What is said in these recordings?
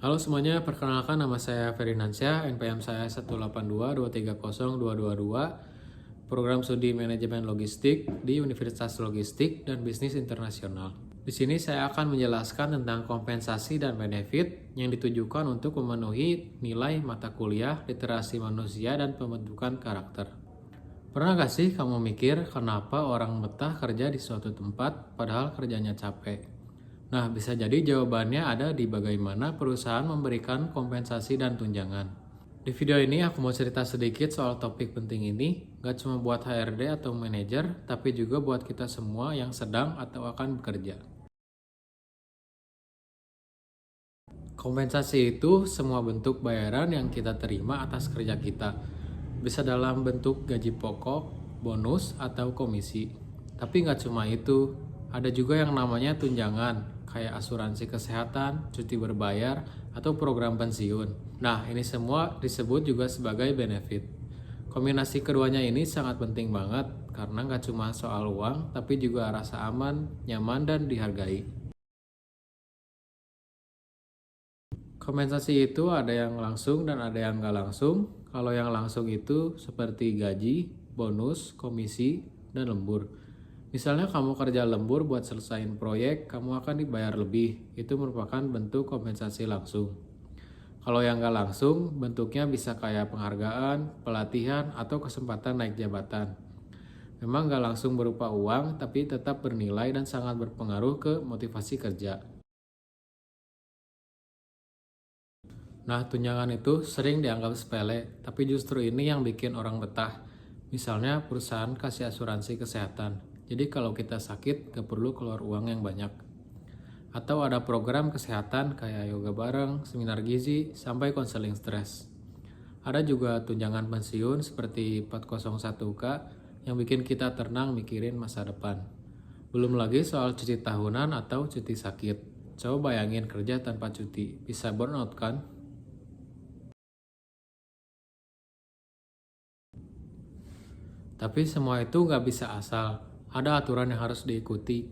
Halo semuanya, perkenalkan nama saya Ferinansyah, NPM saya 182230222, Program Studi Manajemen Logistik di Universitas Logistik dan Bisnis Internasional. Di sini saya akan menjelaskan tentang kompensasi dan benefit yang ditujukan untuk memenuhi nilai mata kuliah, literasi manusia, dan pembentukan karakter. Pernah gak sih kamu mikir kenapa orang betah kerja di suatu tempat padahal kerjanya capek? Nah, bisa jadi jawabannya ada di bagaimana perusahaan memberikan kompensasi dan tunjangan. Di video ini aku mau cerita sedikit soal topik penting ini, gak cuma buat HRD atau manajer, tapi juga buat kita semua yang sedang atau akan bekerja. Kompensasi itu semua bentuk bayaran yang kita terima atas kerja kita. Bisa dalam bentuk gaji pokok, bonus, atau komisi. Tapi nggak cuma itu, ada juga yang namanya tunjangan, kayak asuransi kesehatan, cuti berbayar, atau program pensiun. Nah, ini semua disebut juga sebagai benefit. Kombinasi keduanya ini sangat penting banget, karena nggak cuma soal uang, tapi juga rasa aman, nyaman, dan dihargai. Kompensasi itu ada yang langsung dan ada yang nggak langsung. Kalau yang langsung itu seperti gaji, bonus, komisi, dan lembur. Misalnya kamu kerja lembur buat selesaiin proyek, kamu akan dibayar lebih. Itu merupakan bentuk kompensasi langsung. Kalau yang nggak langsung, bentuknya bisa kayak penghargaan, pelatihan, atau kesempatan naik jabatan. Memang nggak langsung berupa uang, tapi tetap bernilai dan sangat berpengaruh ke motivasi kerja. Nah, tunjangan itu sering dianggap sepele, tapi justru ini yang bikin orang betah. Misalnya, perusahaan kasih asuransi kesehatan. Jadi kalau kita sakit, gak perlu keluar uang yang banyak. Atau ada program kesehatan kayak yoga bareng, seminar gizi, sampai konseling stres. Ada juga tunjangan pensiun seperti 401k yang bikin kita tenang mikirin masa depan. Belum lagi soal cuti tahunan atau cuti sakit. Coba bayangin kerja tanpa cuti, bisa burnout kan? Tapi semua itu nggak bisa asal, ada aturan yang harus diikuti.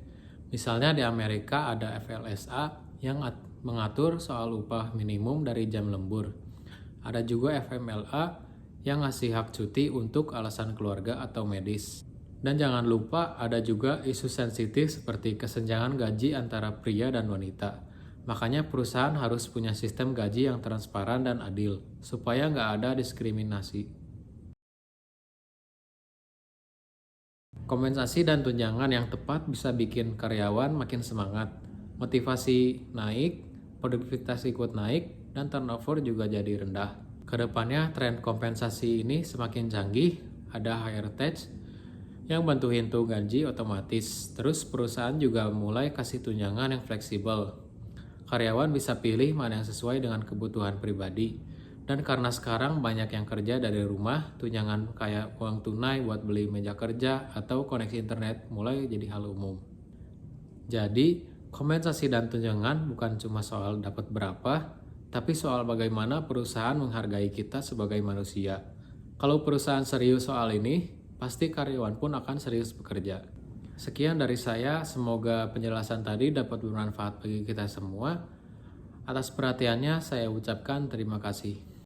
Misalnya di Amerika ada FLSA yang mengatur soal upah minimum dari jam lembur. Ada juga FMLA yang ngasih hak cuti untuk alasan keluarga atau medis. Dan jangan lupa ada juga isu sensitif seperti kesenjangan gaji antara pria dan wanita. Makanya perusahaan harus punya sistem gaji yang transparan dan adil, supaya nggak ada diskriminasi. Kompensasi dan tunjangan yang tepat bisa bikin karyawan makin semangat, motivasi naik, produktivitas ikut naik, dan turnover juga jadi rendah. Kedepannya tren kompensasi ini semakin canggih, ada higher tax yang bantuin tuh gaji otomatis. Terus perusahaan juga mulai kasih tunjangan yang fleksibel. Karyawan bisa pilih mana yang sesuai dengan kebutuhan pribadi. Dan karena sekarang banyak yang kerja dari rumah, tunjangan kayak uang tunai buat beli meja kerja atau koneksi internet mulai jadi hal umum. Jadi, kompensasi dan tunjangan bukan cuma soal dapat berapa, tapi soal bagaimana perusahaan menghargai kita sebagai manusia. Kalau perusahaan serius soal ini, pasti karyawan pun akan serius bekerja. Sekian dari saya, semoga penjelasan tadi dapat bermanfaat bagi kita semua. Atas perhatiannya, saya ucapkan terima kasih.